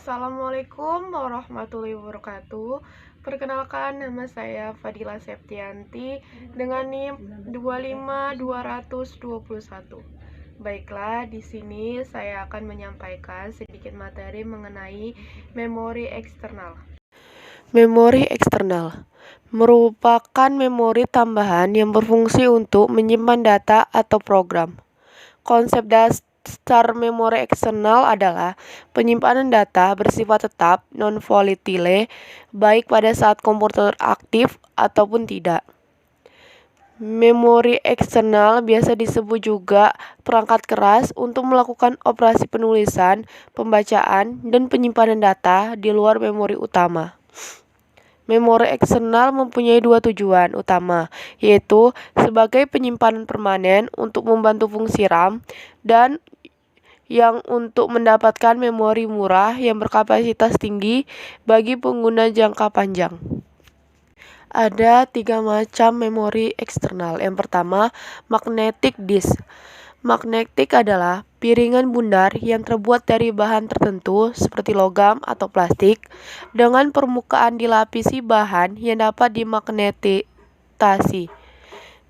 Assalamualaikum warahmatullahi wabarakatuh. Perkenalkan, nama saya Fadila Septianti dengan NIM 25221. Baiklah, di sini saya akan menyampaikan sedikit materi mengenai memori eksternal. Memori eksternal merupakan memori tambahan yang berfungsi untuk menyimpan data atau program. Konsep dasar memori eksternal adalah penyimpanan data bersifat tetap, non-volatile, baik pada saat komputer aktif ataupun tidak. Memori eksternal biasa disebut juga perangkat keras untuk melakukan operasi penulisan, pembacaan, dan penyimpanan data di luar memori utama. Memori eksternal mempunyai dua tujuan utama, yaitu sebagai penyimpanan permanen untuk membantu fungsi RAM dan yang untuk mendapatkan memori murah yang berkapasitas tinggi bagi pengguna jangka panjang. Ada 3 macam memori eksternal. Yang pertama, magnetic disk. Magnetik adalah piringan bundar yang terbuat dari bahan tertentu seperti logam atau plastik dengan permukaan dilapisi bahan yang dapat dimagnetisasi.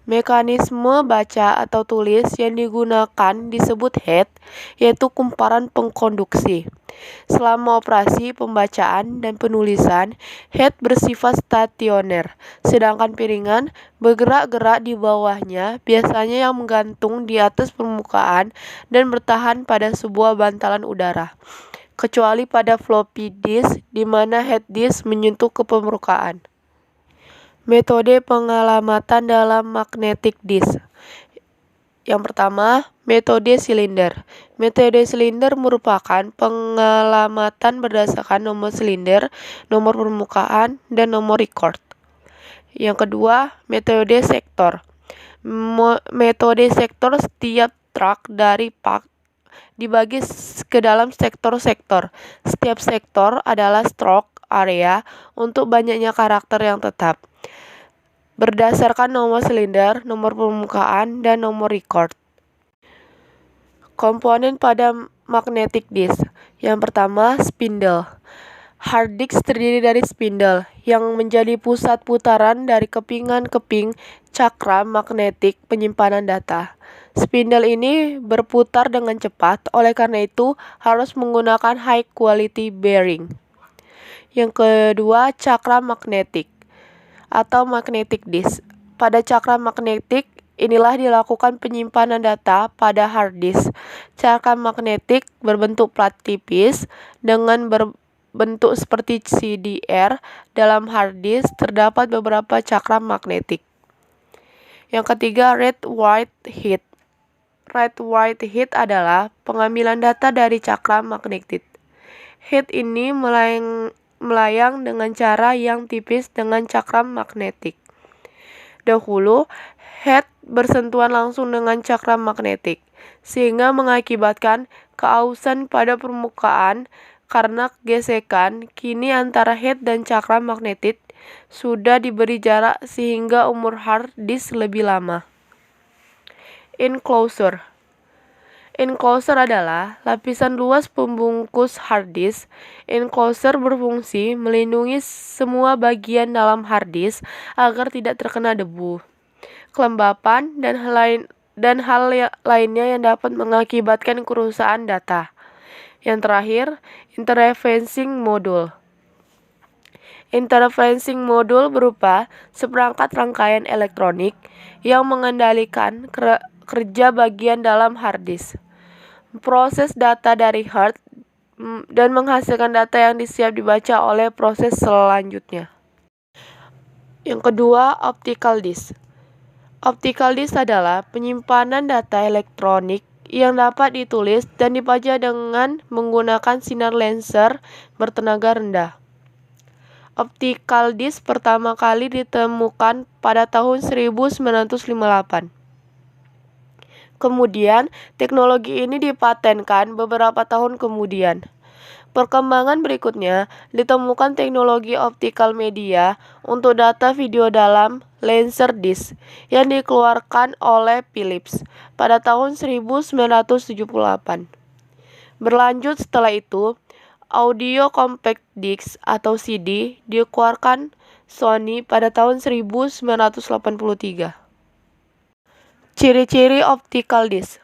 Mekanisme baca atau tulis yang digunakan disebut head, yaitu kumparan pengkonduksi. Selama operasi pembacaan dan penulisan, head bersifat stasioner, sedangkan piringan bergerak-gerak di bawahnya, biasanya yang menggantung di atas permukaan dan bertahan pada sebuah bantalan udara, kecuali pada floppy disk di mana head disk menyentuh ke permukaan. Metode pengalamatan dalam magnetic disk. Yang pertama, metode silinder. Metode silinder merupakan pengalamatan berdasarkan nomor silinder, nomor permukaan, dan nomor record. Yang kedua, metode sektor. Metode sektor, setiap track dari pak dibagi ke dalam sektor-sektor. Setiap sektor adalah stroke area untuk banyaknya karakter yang tetap, berdasarkan nomor silinder, nomor permukaan, dan nomor record. Komponen pada magnetic disk. Yang pertama, spindle. Hard disk terdiri dari spindle yang menjadi pusat putaran dari kepingan-keping cakram magnetik penyimpanan data. Spindle ini berputar dengan cepat, oleh karena itu harus menggunakan high quality bearing. Yang kedua, cakram magnetik atau magnetic disk. Pada cakram magnetik inilah dilakukan penyimpanan data pada hard disk. Cakram magnetik berbentuk plat tipis dengan berbentuk seperti CDR. Dalam hard disk terdapat beberapa cakram magnetik. Yang ketiga, read-write head. Read-write head adalah pengambilan data dari cakram magnetik. Head ini melayang dengan cara yang tipis dengan cakram magnetik. Dahulu, head bersentuhan langsung dengan cakram magnetik, sehingga mengakibatkan keausan pada permukaan karena gesekan. Kini antara head dan cakram magnetik sudah diberi jarak sehingga umur hard disk lebih lama. Enclosure. Enclosure adalah lapisan luas pembungkus hard disk. Enclosure berfungsi melindungi semua bagian dalam hard disk agar tidak terkena debu, kelembapan, dan hal lainnya yang dapat mengakibatkan kerusakan data. Yang terakhir, interfacing module. Interfacing module berupa seperangkat rangkaian elektronik yang mengendalikan kerja bagian dalam hard disk, proses data dari hard, dan menghasilkan data yang siap dibaca oleh proses selanjutnya. Yang kedua, optical disk. Optical disk adalah penyimpanan data elektronik yang dapat ditulis dan dibaca dengan menggunakan sinar laser bertenaga rendah. Optical disk pertama kali ditemukan pada tahun 1958. Kemudian, teknologi ini dipatenkan beberapa tahun kemudian. Perkembangan berikutnya ditemukan teknologi optical media untuk data video dalam Laserdisc yang dikeluarkan oleh Philips pada tahun 1978. Berlanjut setelah itu, Audio Compact Disc atau CD dikeluarkan Sony pada tahun 1983. Ciri-ciri optical disc.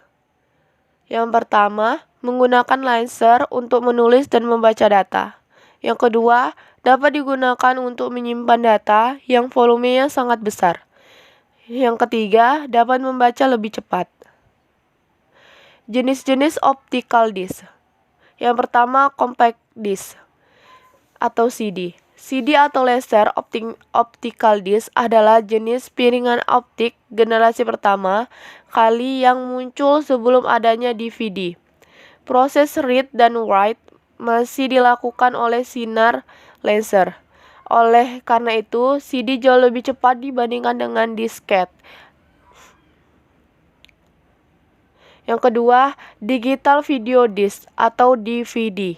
Yang pertama, menggunakan laser untuk menulis dan membaca data. Yang kedua, dapat digunakan untuk menyimpan data yang volumenya sangat besar. Yang ketiga, dapat membaca lebih cepat. Jenis-jenis optical disc. Yang pertama, compact disc atau CD. CD atau laser optical disc adalah jenis piringan optik generasi pertama kali yang muncul sebelum adanya DVD. Proses read dan write masih dilakukan oleh sinar laser. Oleh karena itu, CD jauh lebih cepat dibandingkan dengan disket. Yang kedua, digital video disc atau DVD.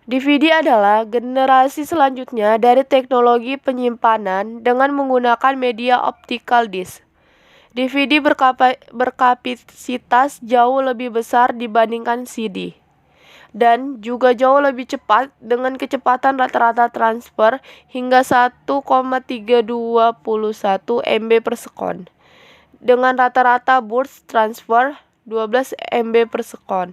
DVD adalah generasi selanjutnya dari teknologi penyimpanan dengan menggunakan media optical disc. DVD berkapasitas jauh lebih besar dibandingkan CD dan juga jauh lebih cepat dengan kecepatan rata-rata transfer hingga 1,321 MB per sekon dengan rata-rata burst transfer 12 MB per sekon.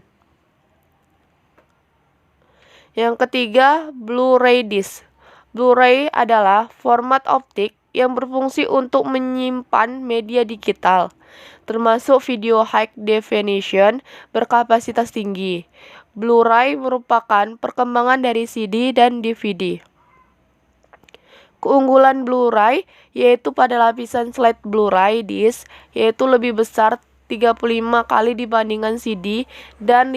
Yang ketiga, Blu-ray disc. Blu-ray adalah format optik yang berfungsi untuk menyimpan media digital, termasuk video high definition berkapasitas tinggi. Blu-ray merupakan perkembangan dari CD dan DVD. Keunggulan Blu-ray yaitu pada lapisan slide Blu-ray disc yaitu lebih besar 35 kali dibandingkan CD dan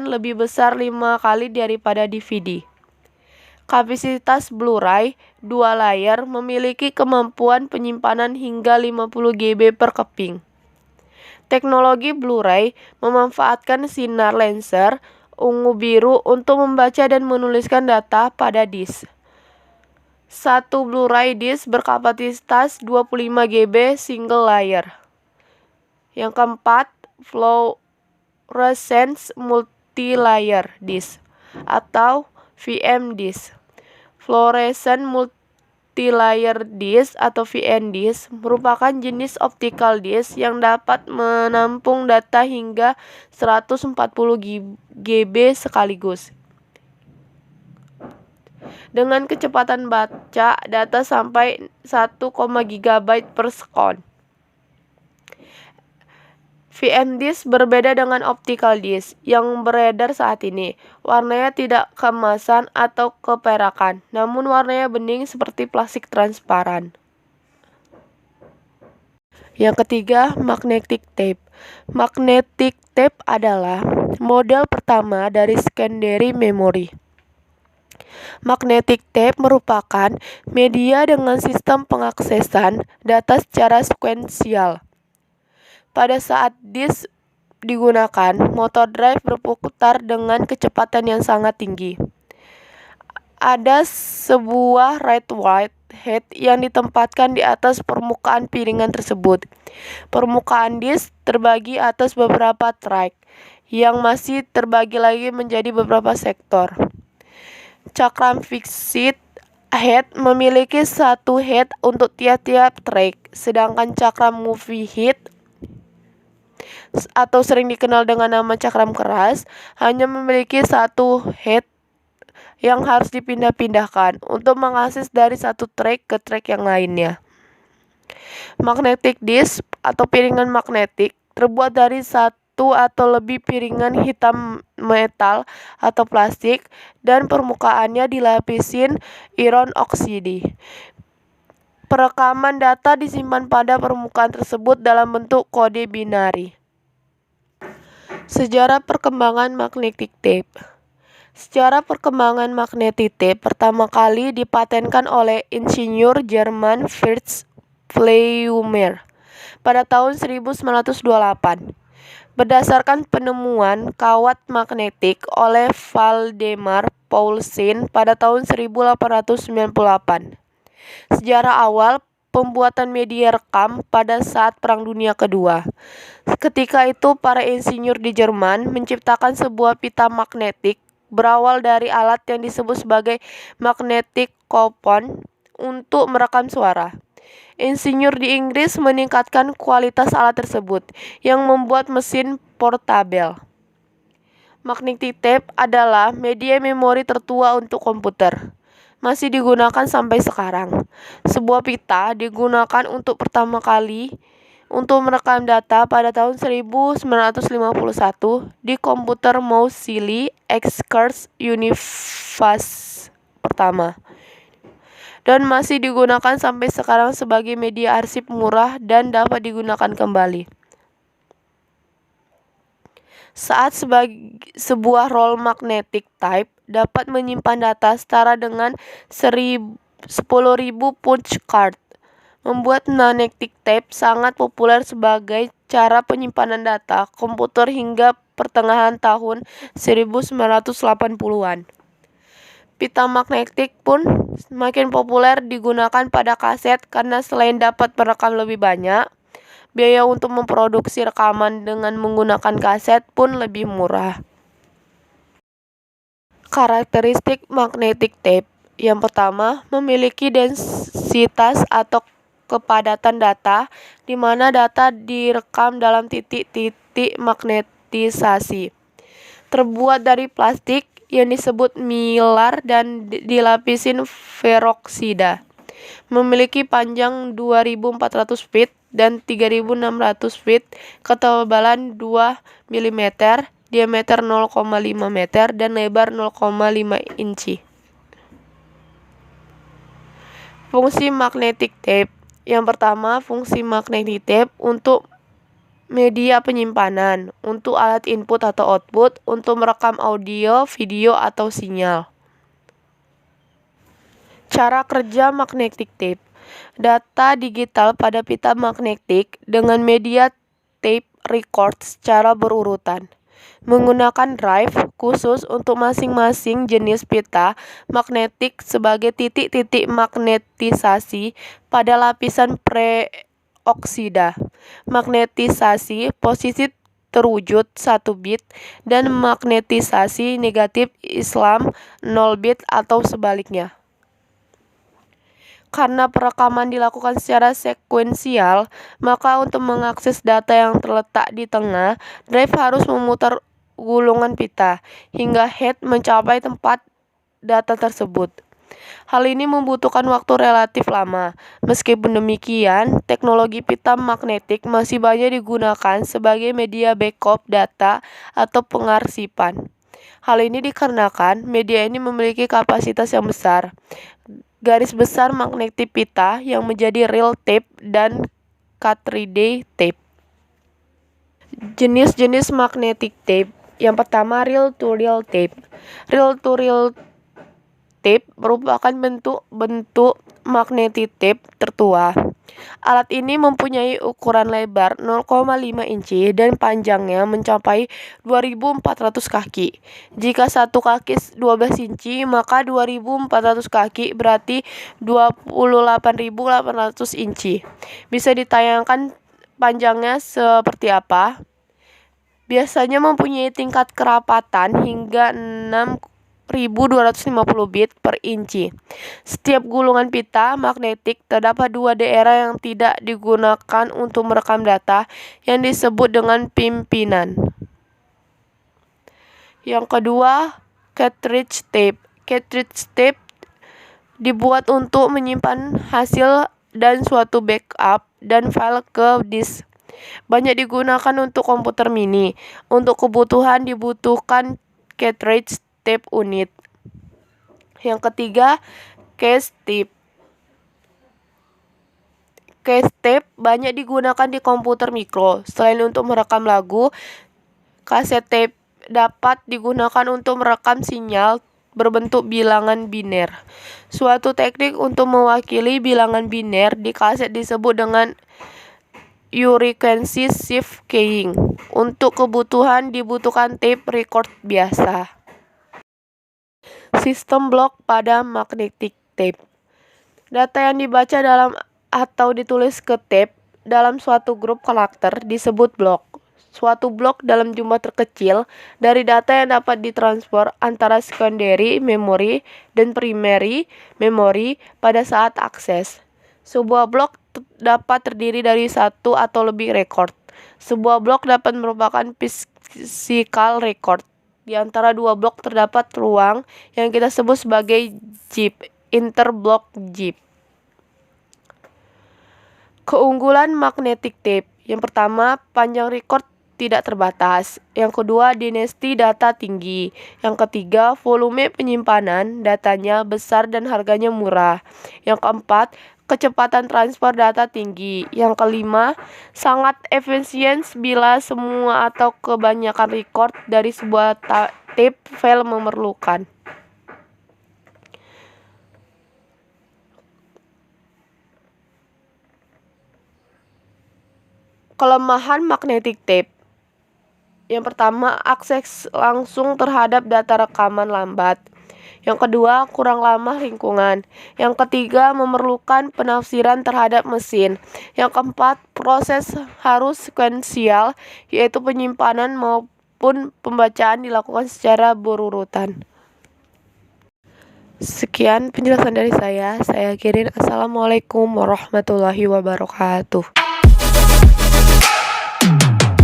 lebih besar 5 kali daripada DVD. Kapasitas Blu-ray 2 layar memiliki kemampuan penyimpanan hingga 50 GB per keping. Teknologi Blu-ray memanfaatkan sinar laser ungu biru untuk membaca dan menuliskan data pada disk. Satu Blu-ray disc berkapasitas 25 GB single layer. Yang keempat, Fluorescence Multilayer Disc atau VM disc. Fluorescent Multilayer Disc atau VN disc merupakan jenis optical disc yang dapat menampung data hingga 140 GB sekaligus. Dengan kecepatan baca data sampai 1, GB per sekon. VM disc berbeda dengan optical disc yang beredar saat ini. Warnanya tidak keemasan atau keperakan, namun warnanya bening seperti plastik transparan. Yang ketiga, magnetic tape. Magnetic tape adalah model pertama dari secondary memory. Magnetic tape merupakan media dengan sistem pengaksesan data secara sekuensial. Pada saat disk digunakan, motor drive berputar dengan kecepatan yang sangat tinggi. Ada sebuah write head yang ditempatkan di atas permukaan piringan tersebut. Permukaan disk terbagi atas beberapa track, yang masih terbagi lagi menjadi beberapa sektor. Cakram fixed head memiliki satu head untuk tiap-tiap track, sedangkan cakram movie head atau sering dikenal dengan nama cakram keras hanya memiliki satu head yang harus dipindah-pindahkan untuk mengakses dari satu track ke track yang lainnya. Magnetic disc atau piringan magnetik terbuat dari satu atau lebih piringan hitam metal atau plastik dan permukaannya dilapisin iron oksida. Perekaman data disimpan pada permukaan tersebut dalam bentuk kode binari. Sejarah perkembangan magnetic tape. Sejarah perkembangan magnetic tape pertama kali dipatenkan oleh insinyur Jerman Fritz Pleumer pada tahun 1928. Berdasarkan penemuan kawat magnetik oleh Valdemar Poulsen pada tahun 1898. Sejarah awal pembuatan media rekam pada saat Perang Dunia Kedua. Ketika itu para insinyur di Jerman menciptakan sebuah pita magnetik berawal dari alat yang disebut sebagai magnetic coupon untuk merekam suara. Insinyur di Inggris meningkatkan kualitas alat tersebut, yang membuat mesin portabel. Magnetic tape adalah media memori tertua untuk komputer. Masih digunakan sampai sekarang. Sebuah pita digunakan untuk pertama kali untuk merekam data pada tahun 1951 di komputer Moseley Executive Universe pertama, dan masih digunakan sampai sekarang sebagai media arsip murah dan dapat digunakan kembali. Saat sebuah roll magnetic tape dapat menyimpan data setara dengan 10.000 punch card, membuat magnetic tape sangat populer sebagai cara penyimpanan data komputer hingga pertengahan tahun 1980-an. Pita magnetik pun semakin populer digunakan pada kaset karena selain dapat merekam lebih banyak, biaya untuk memproduksi rekaman dengan menggunakan kaset pun lebih murah. Karakteristik magnetic tape. Yang pertama, memiliki densitas atau kepadatan data, di mana data direkam dalam titik-titik magnetisasi. Terbuat dari plastik yang disebut mylar dan dilapisin peroksida. Memiliki panjang 2.400 feet dan 3.600 feet, ketebalan 2 mm, diameter 0,5 meter, dan lebar 0,5 inci. Fungsi magnetic tape. Yang pertama, fungsi magnetic tape untuk media penyimpanan, untuk alat input atau output, untuk merekam audio, video, atau sinyal. Cara kerja magnetic tape. Data digital pada pita magnetik dengan media tape record secara berurutan. Menggunakan drive khusus untuk masing-masing jenis pita magnetik sebagai titik-titik magnetisasi pada lapisan peroksida. Magnetisasi positif terwujud 1 bit dan magnetisasi negatif Islam 0 bit atau sebaliknya. Karena perekaman dilakukan secara sekuensial, maka untuk mengakses data yang terletak di tengah, drive harus memutar gulungan pita hingga head mencapai tempat data tersebut. Hal ini membutuhkan waktu relatif lama. Meskipun demikian, teknologi pita magnetik masih banyak digunakan sebagai media backup data atau pengarsipan. Hal ini dikarenakan media ini memiliki kapasitas yang besar. Garis besar magnetik pita yang menjadi reel tape dan cartridge tape. Jenis-jenis magnetic tape. Yang pertama, reel-to-reel tape. Reel-to-reel tape merupakan bentuk magnetic tape tertua. Alat ini mempunyai ukuran lebar 0,5 inci dan panjangnya mencapai 2.400 kaki. Jika satu kaki 12 inci, maka 2.400 kaki berarti 28.800 inci. Bisa ditayangkan panjangnya seperti apa? Biasanya mempunyai tingkat kerapatan hingga 6.250 bit per inci. Setiap gulungan pita magnetik terdapat 2 daerah yang tidak digunakan untuk merekam data yang disebut dengan pimpinan. Yang kedua, cartridge tape. Cartridge tape dibuat untuk menyimpan hasil dan suatu backup dan file ke disk. Banyak digunakan untuk komputer mini. Untuk kebutuhan dibutuhkan cartridge tape unit. Yang ketiga, case tape. Case tape banyak digunakan di komputer mikro. Selain untuk merekam lagu, kaset tape dapat digunakan untuk merekam sinyal berbentuk bilangan biner. Suatu teknik untuk mewakili bilangan biner di kaset disebut dengan frequency shift keying. Untuk kebutuhan dibutuhkan tape record biasa. Sistem blok pada magnetic tape. Data yang dibaca dalam atau ditulis ke tape dalam suatu grup karakter disebut blok. suatu blok dalam jumlah terkecil dari data yang dapat ditransfer antara secondary memory dan primary memory pada saat akses. Sebuah blok dapat terdiri dari satu atau lebih record. Sebuah blok dapat merupakan physical record. Di antara dua blok terdapat ruang yang kita sebut sebagai JIP, interblock JIP. Keunggulan magnetic tape. Yang pertama, panjang record tidak terbatas. Yang kedua, density data tinggi. Yang ketiga, volume penyimpanan datanya besar dan harganya murah. Yang keempat, kecepatan transfer data tinggi. Yang kelima, sangat efisien bila semua atau kebanyakan record dari sebuah tape file memerlukan. Kelemahan magnetic tape. Yang pertama, akses langsung terhadap data rekaman lambat. Yang kedua, kurang ramah lingkungan. Yang ketiga, memerlukan penafsiran terhadap mesin. Yang keempat, proses harus sekuensial, yaitu penyimpanan maupun pembacaan dilakukan secara berurutan. Sekian penjelasan dari saya. Saya akhirin. Assalamualaikum warahmatullahi wabarakatuh.